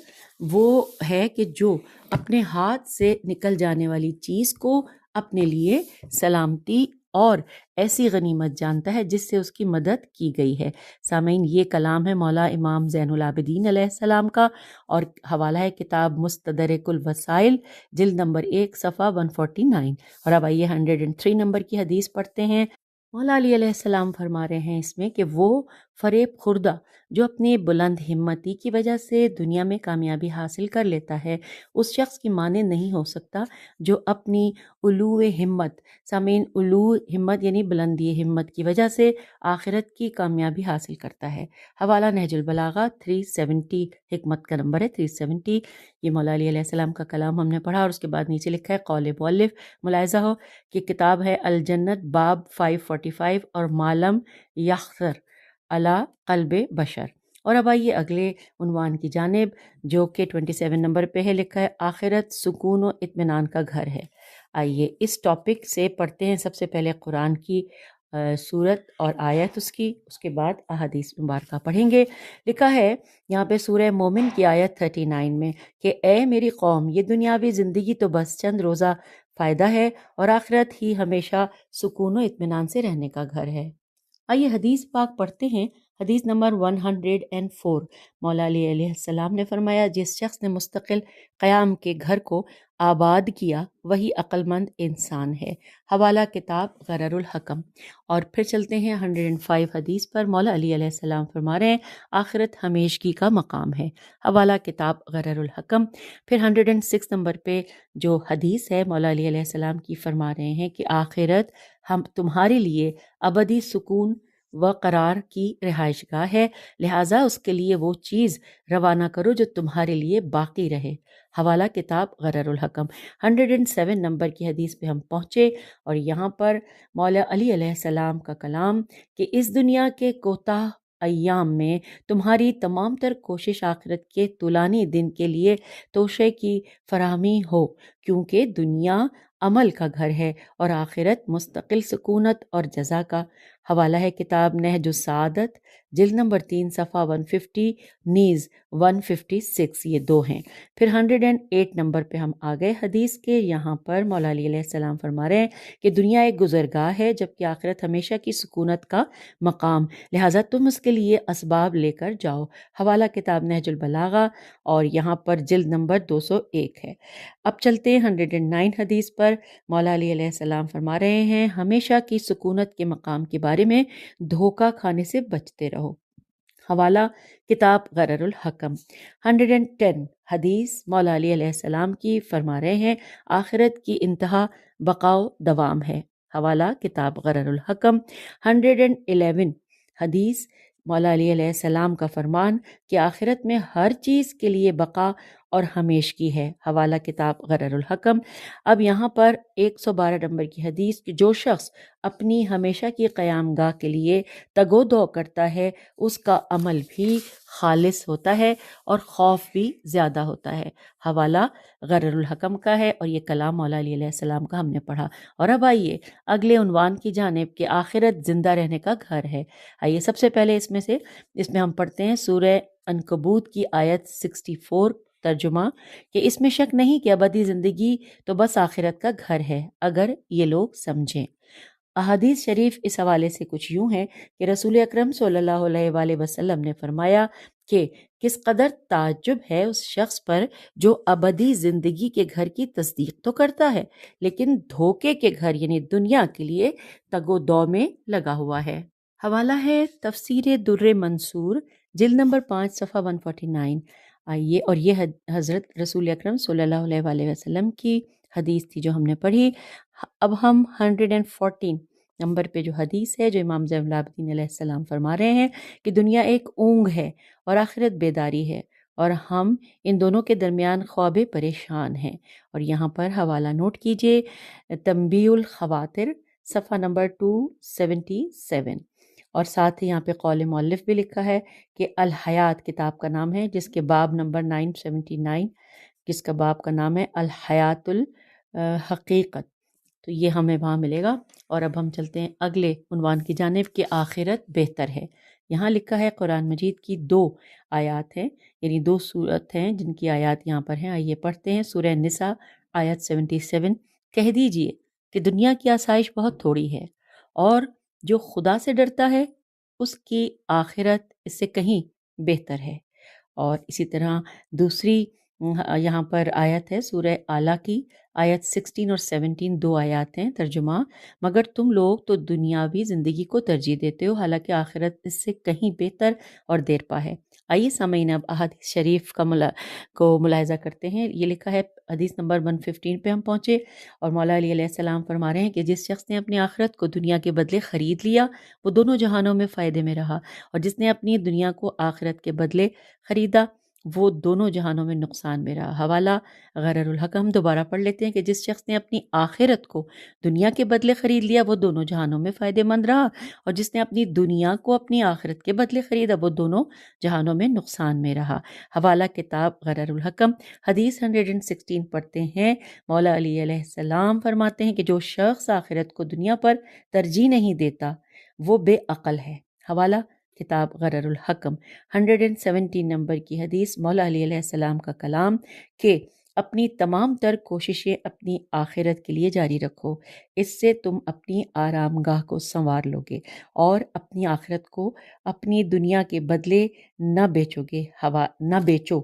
وہ ہے کہ جو اپنے ہاتھ سے نکل جانے والی چیز کو اپنے لیے سلامتی اور ایسی غنیمت جانتا ہے جس سے اس کی مدد کی گئی ہے۔ سامعین، یہ کلام ہے مولا امام زین العابدین علیہ السلام کا، اور حوالہ ہے کتاب مستدرک الوسائل جلد نمبر 1 صفحہ 149۔ اور اب آئیے 103 نمبر کی حدیث پڑھتے ہیں۔ مولا علی علیہ السلام فرما رہے ہیں اس میں کہ وہ فریب خوردہ جو اپنی بلند ہمتی کی وجہ سے دنیا میں کامیابی حاصل کر لیتا ہے، اس شخص کی مانند نہیں ہو سکتا جو اپنی علو ہمت، سامعین علو ہمت یعنی بلندی ہمت کی وجہ سے آخرت کی کامیابی حاصل کرتا ہے۔ حوالہ نہج البلاغہ 370، حکمت کا نمبر ہے 370۔ یہ مولا علی علیہ السلام کا کلام ہم نے پڑھا، اور اس کے بعد نیچے لکھا ہے قول مؤلف، ملاحظہ ہو کہ کتاب ہے الجنت باب 545 اور معلم یخسر علی قلب بشر۔ اور اب آئیے اگلے عنوان کی جانب جو کہ 27 نمبر پہ ہے، لکھا ہے آخرت سکون و اطمینان کا گھر ہے۔ آئیے اس ٹاپک سے پڑھتے ہیں سب سے پہلے قرآن کی سورت اور آیت اس کے بعد احادیث مبارکہ پڑھیں گے۔ لکھا ہے یہاں پہ سورہ مومن کی آیت 39 میں کہ اے میری قوم، یہ دنیاوی زندگی تو بس چند روزہ فائدہ ہے اور آخرت ہی ہمیشہ سکون و اطمینان سے رہنے کا گھر ہے۔ آئیے حدیث پاک پڑھتے ہیں۔ حدیث نمبر 104، مولا علی علیہ السلام نے فرمایا جس شخص نے مستقل قیام کے گھر کو آباد کیا وہی عقل مند انسان ہے۔ حوالہ کتاب غرر الحکم۔ اور پھر چلتے ہیں 105 حدیث پر۔ مولا علی علیہ السلام فرما رہے ہیں آخرت ہمیشگی کا مقام ہے۔ حوالہ کتاب غرر الحکم۔ پھر 106 نمبر پہ جو حدیث ہے مولا علی علیہ السلام کی فرما رہے ہیں کہ آخرت ہم تمہارے لیے ابدی سکون و قرار کی رہائش گاہ ہے، لہٰذا اس کے لیے وہ چیز روانہ کرو جو تمہارے لیے باقی رہے۔ حوالہ کتاب غرر الحکم۔ 107 نمبر کی حدیث پہ ہم پہنچے، اور یہاں پر مولا علی علیہ السلام کا کلام کہ اس دنیا کے کوتاہ ایام میں تمہاری تمام تر کوشش آخرت کے طولانی دن کے لیے توشے کی فراہمی ہو، کیونکہ دنیا عمل کا گھر ہے اور آخرت مستقل سکونت اور جزا کا۔ حوالہ ہے کتاب نہج السعادت جلد نمبر 3 صفحہ 150 نیز 156، یہ 2 ہیں۔ پھر 108 نمبر پہ ہم آ گئے حدیث کے۔ یہاں پر مولا علی علیہ السلام فرما رہے ہیں کہ دنیا ایک گزرگاہ ہے جبکہ آخرت ہمیشہ کی سکونت کا مقام، لہٰذا تم اس کے لیے اسباب لے کر جاؤ۔ حوالہ کتاب نہج البلاغہ، اور یہاں پر جلد نمبر 201 ہے۔ اب چلتے ہیں 109 حدیث پر۔ مولا علی علیہ السلام فرما رہے ہیں ہمیشہ کی سکونت کے مقام کے بارے بارے میں دھوکہ کھانے سے بچتے رہو۔ حوالہ کتاب غرر الحکم۔ 110 حدیث مولا علی علیہ السلام کی فرما رہے ہیں آخرت کی انتہا بقا و دوام ہے۔ حوالہ کتاب غرر الحکم۔ 111 حدیث مولا علی علیہ السلام کا فرمان کہ آخرت میں ہر چیز کے لیے بقا اور ہمیشگی ہے۔ حوالہ کتاب غرر الحکم۔ اب یہاں پر 112 نمبر کی حدیث کہ جو شخص اپنی ہمیشہ کی قیام گاہ کے لیے تگ و دو کرتا ہے اس کا عمل بھی خالص ہوتا ہے اور خوف بھی زیادہ ہوتا ہے۔ حوالہ غرر الحکم کا ہے اور یہ کلام مولا علی علیہ السلام کا ہم نے پڑھا۔ اور اب آئیے اگلے عنوان کی جانب کہ آخرت زندہ رہنے کا گھر ہے۔ آئیے سب سے پہلے اس میں ہم پڑھتے ہیں سورہ عنکبوت کی آیت 64 ترجمہ کہ اس میں شک نہیں کہ ابدی زندگی تو بس آخرت کا گھر ہے اگر یہ لوگ سمجھیں۔ احادیث شریف اس حوالے سے کچھ یوں ہے کہ رسول اکرم صلی اللہ علیہ وآلہ وسلم نے فرمایا کہ کس قدر تعجب ہے اس شخص پر جو ابدی زندگی کے گھر کی تصدیق تو کرتا ہے لیکن دھوکے کے گھر یعنی دنیا کے لیے تگ و دو میں لگا ہوا ہے۔ حوالہ ہے تفسیر در منصور جلد نمبر 5 صفحہ 149۔ آئیے اور یہ حضرت رسول اکرم صلی اللہ علیہ وآلہ وسلم کی حدیث تھی جو ہم نے پڑھی۔ اب ہم 114 نمبر پہ جو حدیث ہے جو امام زین العابدین علیہ السلام فرما رہے ہیں کہ دنیا ایک اونگ ہے اور آخرت بیداری ہے اور ہم ان دونوں کے درمیان خواب پریشان ہیں۔ اور یہاں پر حوالہ نوٹ کیجئے تنبیہ الخواطر صفحہ نمبر 277 اور ساتھ ہی یہاں پہ قول مؤلف بھی لکھا ہے کہ الحیات کتاب کا نام ہے جس کے باب نمبر 979 جس کا باب کا نام ہے الحیات الحقیقت، تو یہ ہمیں وہاں ملے گا۔ اور اب ہم چلتے ہیں اگلے عنوان کی جانب کہ آخرت بہتر ہے۔ یہاں لکھا ہے قرآن مجید کی 2 آیات ہیں یعنی 2 سورت ہیں جن کی آیات یہاں پر ہیں۔ آئیے پڑھتے ہیں سورہ نساء آیت 77۔ کہہ دیجئے کہ دنیا کی آسائش بہت تھوڑی ہے اور جو خدا سے ڈرتا ہے اس کی آخرت اس سے کہیں بہتر ہے۔ اور اسی طرح دوسری یہاں پر آیت ہے سورہ اعلیٰ کی آیت 16 اور 17، 2 آیات ہیں ترجمہ۔ مگر تم لوگ تو دنیاوی زندگی کو ترجیح دیتے ہو حالانکہ آخرت اس سے کہیں بہتر اور دیر پا ہے۔ آئیے سامعین اب احادیث شریف کو ملاحظہ کرتے ہیں۔ یہ لکھا ہے حدیث نمبر 115 پہ ہم پہنچے اور مولا علی علیہ السلام فرما رہے ہیں کہ جس شخص نے اپنی آخرت کو دنیا کے بدلے خرید لیا وہ دونوں جہانوں میں فائدے میں رہا، اور جس نے اپنی دنیا کو آخرت کے بدلے خریدا وہ دونوں جہانوں میں نقصان میں رہا۔ حوالہ غرر الحکم۔ دوبارہ پڑھ لیتے ہیں کہ جس شخص نے اپنی آخرت کو دنیا کے بدلے خرید لیا وہ دونوں جہانوں میں فائدے مند رہا، اور جس نے اپنی دنیا کو اپنی آخرت کے بدلے خریدا وہ دونوں جہانوں میں نقصان میں رہا۔ حوالہ کتاب غرر الحکم۔ حدیث 116 پڑھتے ہیں مولا علی علیہ السلام فرماتے ہیں کہ جو شخص آخرت کو دنیا پر ترجیح نہیں دیتا وہ بے عقل ہے۔ حوالہ کتاب غرر الحکم۔ 117 نمبر کی حدیث مولا علی علیہ السلام کا کلام کہ اپنی تمام تر کوششیں اپنی آخرت کے لیے جاری رکھو، اس سے تم اپنی آرام گاہ کو سنوار لوگے اور اپنی آخرت کو اپنی دنیا کے بدلے نہ بیچو۔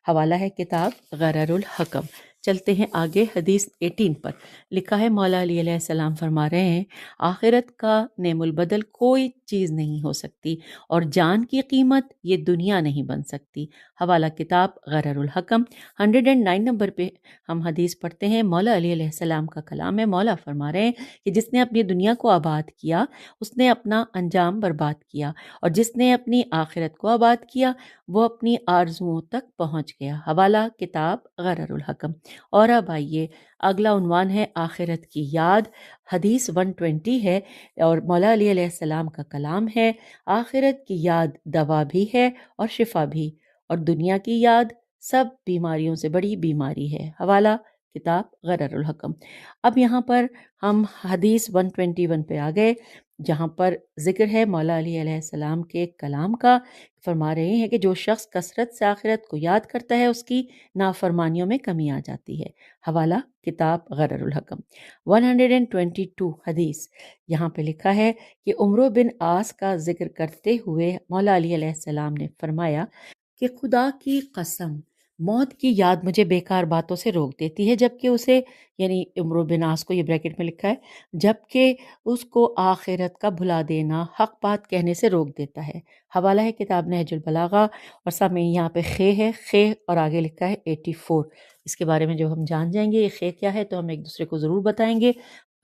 حوالہ ہے کتاب غرر الحکم۔ چلتے ہیں آگے حدیث 18 پر لکھا ہے مولا علی علیہ السلام فرما رہے ہیں آخرت کا نعم البدل کوئی چیز نہیں ہو سکتی اور جان کی قیمت یہ دنیا نہیں بن سکتی۔ حوالہ کتاب غرر الحکم۔ 109 نمبر پہ ہم حدیث پڑھتے ہیں مولا علی علیہ السلام کا کلام ہے۔ مولا فرما رہے ہیں کہ جس نے اپنی دنیا کو آباد کیا اس نے اپنا انجام برباد کیا، اور جس نے اپنی آخرت کو آباد کیا وہ اپنی آرزوؤں تک پہنچ گیا۔ حوالہ کتاب غرر الحکم۔ اور اب آئیے اگلا عنوان ہے آخرت کی یاد۔ حدیث 120 ہے اور مولا علی علیہ السلام کا کلام ہے آخرت کی یاد دوا بھی ہے اور شفا بھی، اور دنیا کی یاد سب بیماریوں سے بڑی بیماری ہے۔ حوالہ کتاب غرر الحکم۔ اب یہاں پر ہم حدیث 121 پہ آ گئے جہاں پر ذکر ہے مولا علی علیہ السلام کے کلام کا۔ فرما رہے ہیں کہ جو شخص کثرت سے آخرت کو یاد کرتا ہے اس کی نافرمانیوں میں کمی آ جاتی ہے۔ حوالہ کتاب غرر الحکم۔ 122 حدیث یہاں پہ لکھا ہے کہ عمرو بن عاص کا ذکر کرتے ہوئے مولا علی علیہ السلام نے فرمایا کہ خدا کی قسم موت کی یاد مجھے بیکار باتوں سے روک دیتی ہے، جبکہ اسے، یعنی امرؤ بناس کو، یہ بریکٹ میں لکھا ہے، جبکہ اس کو آخرت کا بھلا دینا حق بات کہنے سے روک دیتا ہے۔ حوالہ ہے کتاب نہج البلاغہ، اور سامعین یہاں پہ خے ہے، خے اور آگے لکھا ہے 84۔ اس کے بارے میں جو ہم جان جائیں گے یہ خے کیا ہے تو ہم ایک دوسرے کو ضرور بتائیں گے۔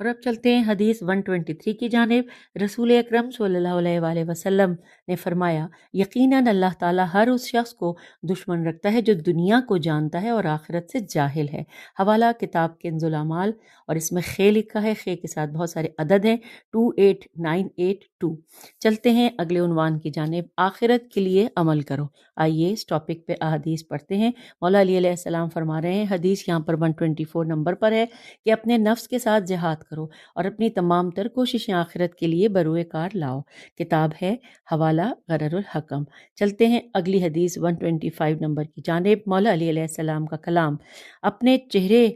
اور اب چلتے ہیں حدیث 123 کی جانب۔ رسول اکرم صلی اللہ علیہ وآلہ وسلم نے فرمایا، یقیناً اللہ تعالیٰ ہر اس شخص کو دشمن رکھتا ہے جو دنیا کو جانتا ہے اور آخرت سے جاہل ہے۔ حوالہ کتاب کنز الاعمال، اور اس میں خے لکھا ہے، خے کے ساتھ بہت سارے عدد ہیں، 28982۔ چلتے ہیں اگلے عنوان کی جانب، آخرت کے لیے عمل کرو۔ آئیے اس ٹاپک پہ احادیث پڑھتے ہیں۔ مولا علی علیہ السلام فرما رہے ہیں، حدیث یہاں پر 124 نمبر پر ہے، کہ اپنے نفس کے ساتھ جہاد کرو اور اپنی تمام تر کوششیں آخرت کے لیے بروئے کار لاؤ۔ کتاب ہے حوالہ غرر الحکم۔ چلتے ہیں اگلی حدیث 125 نمبر کی جانب۔ مولا علی علیہ السلام کا کلام، اپنے چہرے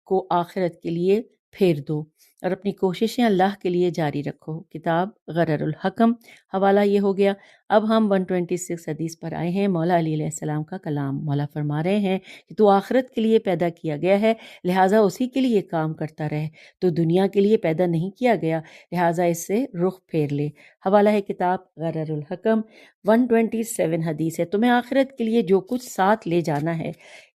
کو آخرت کے لیے پھیر دو اور اپنی کوششیں اللہ کے لیے جاری رکھو۔ کتاب غرر الحکم۔ حوالہ یہ ہو گیا۔ اب ہم 126 حدیث پر آئے ہیں۔ مولا علی علیہ السلام کا کلام، مولا فرما رہے ہیں کہ تو آخرت کے لیے پیدا کیا گیا ہے، لہٰذا اسی کے لیے کام کرتا رہے۔ تو دنیا کے لیے پیدا نہیں کیا گیا، لہٰذا اس سے رخ پھیر لے۔ حوالہ ہے کتاب غرر الحکم۔ 127 حدیث ہے، تمہیں آخرت کے لیے جو کچھ ساتھ لے جانا ہے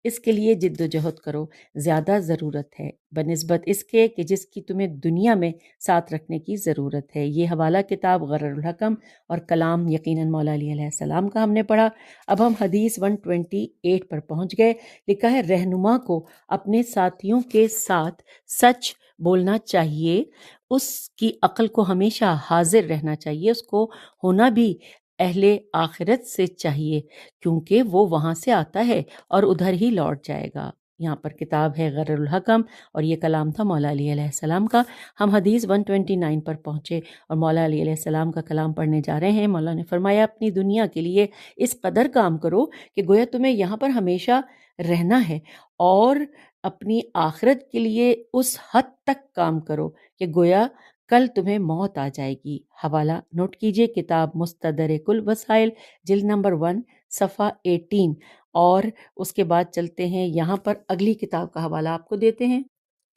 اس کے لیے جد و جہد کرو، زیادہ ضرورت ہے بنسبت اس کے کہ جس کی تمہیں دنیا میں ساتھ رکھنے کی ضرورت ہے۔ یہ حوالہ کتاب غرر الحکم اور کلام یقیناً مولا علی علیہ السلام کا ہم نے پڑھا۔ اب ہم حدیث 128 پر پہنچ گئے۔ لکھا ہے، رہنما کو اپنے ساتھیوں کے ساتھ سچ بولنا چاہیے، اس کی عقل کو ہمیشہ حاضر رہنا چاہیے، اس کو ہونا بھی اہل آخرت سے چاہیے، کیونکہ وہ وہاں سے آتا ہے اور ادھر ہی لوٹ جائے گا۔ یہاں پر کتاب ہے غرر الحکم اور یہ کلام تھا مولا علی علیہ السلام کا۔ ہم حدیث 129 پر پہنچے اور مولا علی علیہ السلام کا کلام پڑھنے جا رہے ہیں۔ مولا نے فرمایا، اپنی دنیا کے لیے اس قدر کام کرو کہ گویا تمہیں یہاں پر ہمیشہ رہنا ہے، اور اپنی آخرت کے لیے اس حد تک کام کرو کہ گویا کل تمہیں موت آ جائے گی۔ حوالہ نوٹ کیجئے، کتاب مستدرک الوسائل، جلد نمبر 1، صفحہ 18۔ اور اس کے بعد چلتے ہیں، یہاں پر اگلی کتاب کا حوالہ آپ کو دیتے ہیں،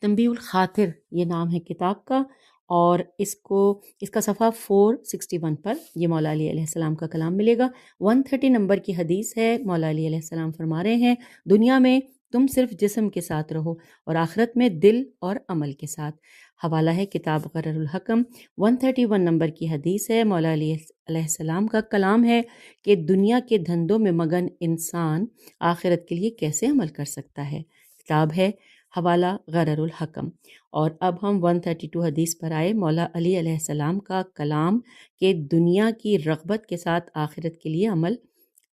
تنبیہ الخاطر یہ نام ہے کتاب کا، اور اس کا صفحہ 461 پر یہ مولا علی علیہ السلام کا کلام ملے گا۔ 130 نمبر کی حدیث ہے۔ مولا علی علیہ السلام فرما رہے ہیں، دنیا میں تم صرف جسم کے ساتھ رہو اور آخرت میں دل اور عمل کے ساتھ۔ حوالہ ہے کتاب غرر الحکم۔ 131 نمبر کی حدیث ہے۔ مولا علی علیہ السلام کا کلام ہے کہ دنیا کے دھندوں میں مگن انسان آخرت کے لیے کیسے عمل کر سکتا ہے۔ کتاب ہے حوالہ غرر الحکم۔ اور اب ہم 132 حدیث پر آئے۔ مولا علی علیہ السلام کا کلام کہ دنیا کی رغبت کے ساتھ آخرت کے لیے عمل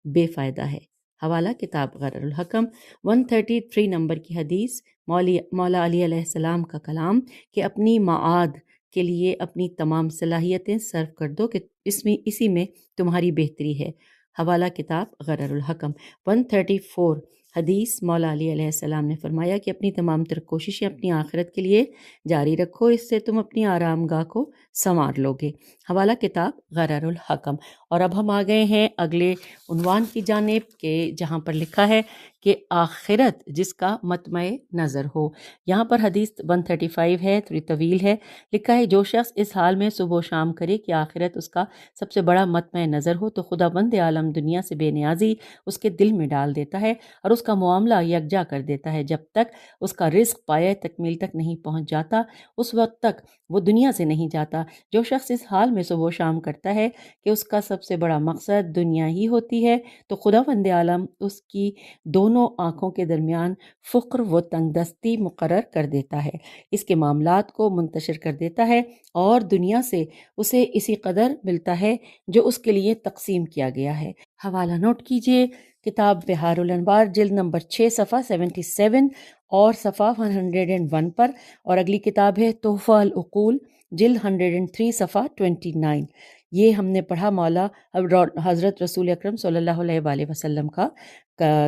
بے فائدہ ہے۔ حوالہ کتاب غرر الحکم۔ 133 نمبر کی حدیث، مولا علی علیہ السلام کا کلام کہ اپنی معاد کے لیے اپنی تمام صلاحیتیں صرف کر دو کہ اسی میں تمہاری بہتری ہے۔ حوالہ کتاب غرر الحکم۔ 134 حدیث، مولا علی علیہ السلام نے فرمایا کہ اپنی تمام تر کوششیں اپنی آخرت کے لیے جاری رکھو، اس سے تم اپنی آرام گاہ کو سنوار لوگے۔ حوالہ کتاب غرر الحکم۔ اور اب ہم آ گئے ہیں اگلے عنوان کی جانب کہ جہاں پر لکھا ہے کہ آخرت جس کا مطمع نظر ہو۔ یہاں پر حدیث 135 ہے، تھوڑی طویل ہے۔ لکھا ہے، جو شخص اس حال میں صبح و شام کرے کہ آخرت اس کا سب سے بڑا مطمع نظر ہو تو خدا بند عالم دنیا سے بے نیازی اس کے دل میں ڈال دیتا ہے اور اس کا معاملہ یکجا کر دیتا ہے۔ جب تک اس کا رزق پایہ تکمیل تک نہیں پہنچ جاتا اس وقت تک وہ دنیا سے نہیں جاتا۔ جو شخص اس حال میں صبح و شام کرتا ہے کہ اس کا سب سے بڑا مقصد دنیا ہی ہوتی ہے تو خدا بند عالم اس کی دونوں آنکھوں کے درمیان فقر و تنگ دستی مقرر کر دیتا ہے، اس کے معاملات کو منتشر کر دیتا ہے اور دنیا سے اسے اسی قدر ملتا ہے جو اس کے لیے تقسیم کیا گیا ہے۔ حوالہ نوٹ کیجئے، کتاب بہار الانوار، جلد نمبر 6، صفحہ 77 اور صفحہ 101 پر، اور اگلی کتاب ہے تحفہ العقول، جلد 103، صفحہ 29۔ یہ ہم نے پڑھا مولا حضرت رسول اکرم صلی اللہ علیہ وآلہ وسلم کا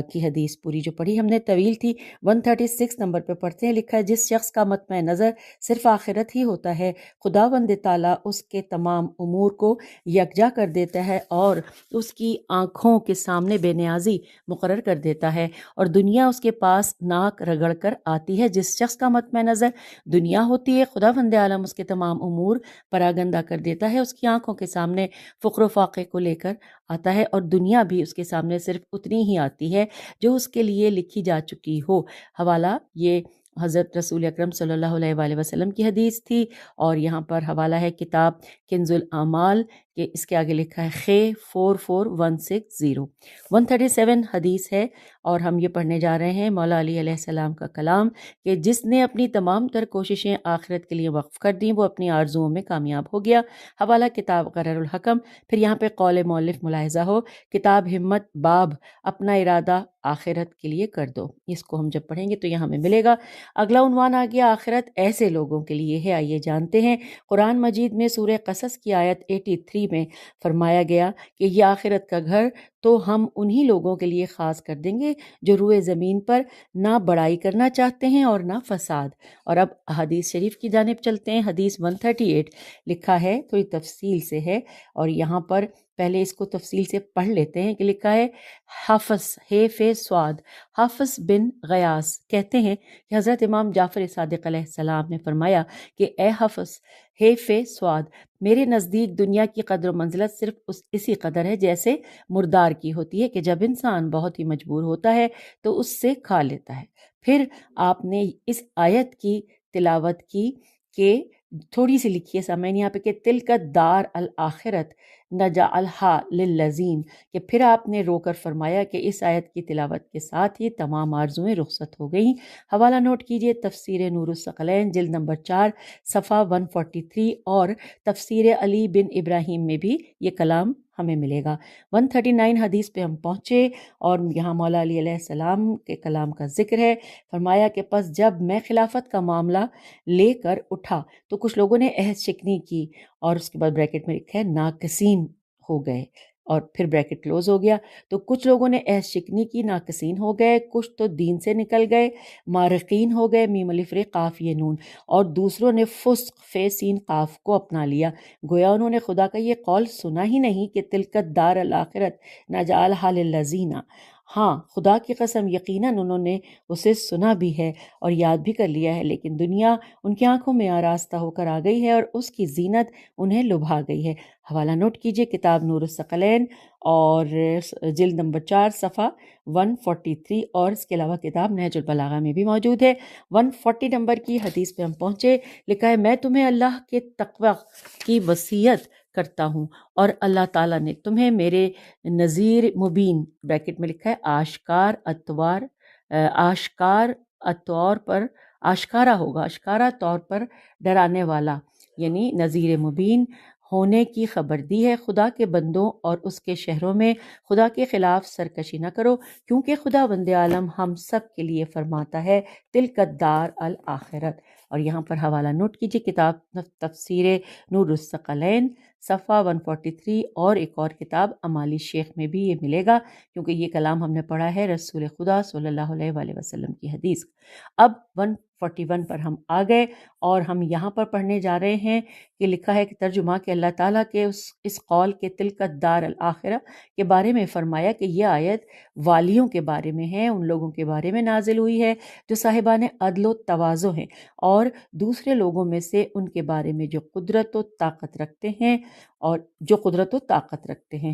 کی حدیث پوری جو پڑھی ہم نے طویل تھی، 136 نمبر پہ پڑھتے ہیں. لکھا ہے جس شخص کا مطمع نظر صرف آخرت ہی ہوتا ہے، خداوند تعالیٰ اس کے تمام امور کو یکجا کر دیتا ہے اور اس کی آنکھوں کے سامنے بے نیازی مقرر کر دیتا ہے اور دنیا اس کے پاس ناک رگڑ کر آتی ہے. جس شخص کا مطمع نظر دنیا ہوتی ہے، خداوند عالم اس کے تمام امور پراگندہ کر دیتا ہے، اس کی آنکھوں کے سامنے فقر و فاقے کو لے کر آتا ہے اور دنیا بھی اس کے سامنے صرف اتنی ہی آتی ہے جو اس کے لیے لکھی جا چکی ہو. حوالہ یہ حضرت رسول اکرم صلی اللہ علیہ وآلہ وسلم کی حدیث تھی، اور یہاں پر حوالہ ہے کتاب کنز الاعمال کہ اس کے آگے لکھا ہے خے 44160. 137 حدیث ہے اور ہم یہ پڑھنے جا رہے ہیں مولا علی علیہ السلام کا کلام کہ جس نے اپنی تمام تر کوششیں آخرت کے لیے وقف کر دیں وہ اپنی آرزوؤں میں کامیاب ہو گیا. حوالہ کتاب قرار الحکم. پھر یہاں پہ قول مؤلف ملاحظہ ہو کتاب ہمت باب اپنا ارادہ آخرت کے لیے کر دو. اس کو ہم جب پڑھیں گے تو یہاں ہمیں ملے گا. اگلا عنوان آ گیا آخرت ایسے لوگوں کے لیے ہے. آئیے جانتے ہیں قرآن مجید میں سورہ قصص کی آیت 83 میں فرمایا گیا کہ یہ آخرت کا گھر تو ہم انہی لوگوں کے لیے خاص کر دیں گے جو روئے زمین پر نہ بڑائی کرنا چاہتے ہیں اور نہ فساد. اور اب حدیث شریف کی جانب چلتے ہیں. حدیث 138 لکھا ہے تھوڑی تفصیل سے ہے اور یہاں پر پہلے اس کو تفصیل سے پڑھ لیتے ہیں کہ لکھا ہے حافظ سواد حافظ بن غیاث کہتے ہیں کہ حضرت امام جعفر صادق علیہ السلام نے فرمایا کہ اے حافظ سواد، میرے نزدیک دنیا کی قدر و منزلت صرف اسی قدر ہے جیسے مردار کی ہوتی ہے کہ جب انسان بہت ہی مجبور ہوتا ہے تو اس سے کھا لیتا ہے. پھر آپ نے اس آیت کی تلاوت کی کہ تھوڑی سی لکھیے سامعین یہاں پہ کہ تلک الدار الآخرت نجعلھا للذین، کہ پھر آپ نے رو کر فرمایا کہ اس آیت کی تلاوت کے ساتھ ہی تمام آرزویں رخصت ہو گئیں. حوالہ نوٹ کیجئے تفسیر نور الثقلین جلد نمبر 4 صفحہ 143 اور تفسیر علی بن ابراہیم میں بھی یہ کلام ہمیں ملے گا. 139 حدیث پہ ہم پہنچے اور یہاں مولا علی علیہ السلام کے کلام کا ذکر ہے. فرمایا کہ پس جب میں خلافت کا معاملہ لے کر اٹھا تو کچھ لوگوں نے عہد شکنی کی اور اس کے بعد بریکٹ میں لکھا ہے ناقصین ہو گئے اور پھر بریکٹ کلوز ہو گیا. تو کچھ لوگوں نے عہد شکنی کی، ناقصین ہو گئے، کچھ تو دین سے نکل گئے، مارقین ہو گئے میم الف ر قاف یہ نون، اور دوسروں نے فسق فے سین قاف کو اپنا لیا. گویا انہوں نے خدا کا یہ قول سنا ہی نہیں کہ تلکت دار الآخرت نجعلھا للذین. ہاں خدا کی قسم یقیناً انہوں نے اسے سنا بھی ہے اور یاد بھی کر لیا ہے، لیکن دنیا ان کی آنکھوں میں آراستہ ہو کر آ گئی ہے اور اس کی زینت انہیں لبھا گئی ہے. حوالہ نوٹ کیجئے کتاب نور الثقلین اور جلد نمبر 4 صفحہ 143 اور اس کے علاوہ کتاب نہج البلاغہ میں بھی موجود ہے. 140 نمبر کی حدیث پہ ہم پہنچے. لکھا ہے میں تمہیں اللہ کے تقوی کی وصیت کرتا ہوں اور اللہ تعالیٰ نے تمہیں میرے نذیر مبین بریکٹ میں لکھا ہے آشکارا طور پر ڈرانے والا یعنی نذیر مبین ہونے کی خبر دی ہے. خدا کے بندوں اور اس کے شہروں میں خدا کے خلاف سرکشی نہ کرو کیونکہ خدا بند عالم ہم سب کے لیے فرماتا ہے تلک الدار الآخرت. اور یہاں پر حوالہ نوٹ کیجیے کتاب تفسیر نور الثقلین صفحہ 143 اور ایک اور کتاب امالی شیخ میں بھی یہ ملے گا کیونکہ یہ کلام ہم نے پڑھا ہے رسول خدا صلی اللہ علیہ وآلہ وسلم کی حدیث. اب 141 پر ہم آ گئے اور ہم یہاں پر پڑھنے جا رہے ہیں کہ لکھا ہے کہ ترجمہ کہ اللہ تعالیٰ کے اس قول کے تلک الدار الآخرہ کے بارے میں فرمایا کہ یہ آیت والیوں کے بارے میں ہے، ان لوگوں کے بارے میں نازل ہوئی ہے جو صاحبان عدل و تواضع ہیں اور دوسرے لوگوں میں سے ان کے بارے میں جو قدرت و طاقت رکھتے ہیں.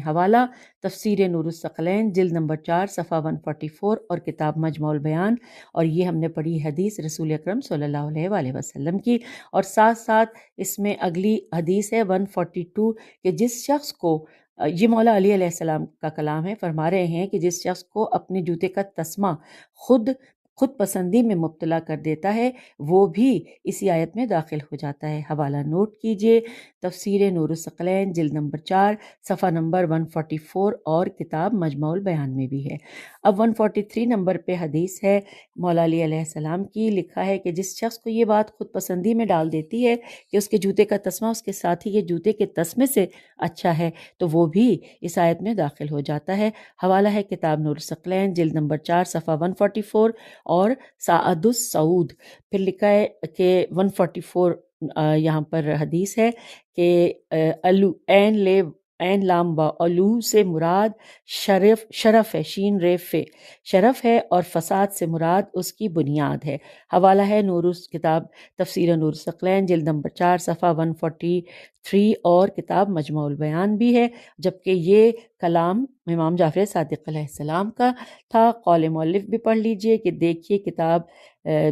حوالہ تفسیر نور الثقلین جلد نمبر 4 صفحہ 144 اور کتاب مجموع البیان. اور یہ ہم نے پڑھی حدیث رسول اکرم صلی اللہ علیہ وآلہ وسلم کی، اور ساتھ ساتھ اس میں اگلی حدیث ہے 142 کہ جس شخص کو یہ مولا علی علیہ السلام کا کلام ہے، فرما رہے ہیں کہ جس شخص کو اپنے جوتے کا تسمہ خود خود پسندی میں مبتلا کر دیتا ہے وہ بھی اسی آیت میں داخل ہو جاتا ہے۔ حوالہ نوٹ کیجئے، تفسیر نور الثقلین جلد نمبر 4 صفحہ نمبر 144 اور کتاب مجمع البیان میں بھی ہے۔ اب 143 نمبر پہ حدیث ہے مولا علی علیہ السلام کی، لکھا ہے کہ جس شخص کو یہ بات خود پسندی میں ڈال دیتی ہے کہ اس کے جوتے کا تسمہ اس کے ساتھی کے جوتے کے تسمے سے اچھا ہے تو وہ بھی اس آیت میں داخل ہو جاتا ہے۔ حوالہ ہے کتاب نور الثقلین جلد نمبر 4 صفحہ 144 اور سعد السعود۔ پھر لکھا ہے کہ 144 یہاں پر حدیث ہے کہ الو عین لام با الو سے مراد شرف ہے، شین ریف شرف ہے، اور فساد سے مراد اس کی بنیاد ہے۔ حوالہ ہے کتاب تفسیر نور الثقلین جلد نمبر 4 صفحہ 143 اور کتاب مجمع البیان بھی ہے، جبکہ یہ کلام امام جعفر صادق علیہ السلام کا تھا۔ قول مؤلف بھی پڑھ لیجئے کہ دیکھیے کتاب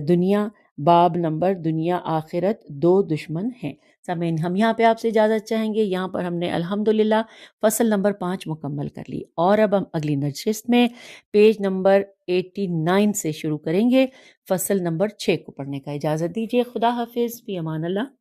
دنیا، باب نمبر دنیا آخرت دو دشمن ہیں۔ سامعین، ہم یہاں پہ آپ سے اجازت چاہیں گے، یہاں پر ہم نے الحمدللہ فصل نمبر 5 مکمل کر لی، اور اب ہم اگلی نشست میں پیج نمبر 89 سے شروع کریں گے، فصل نمبر 6 کو پڑھنے کا۔ اجازت دیجیے، خدا حافظ، فی امان اللہ۔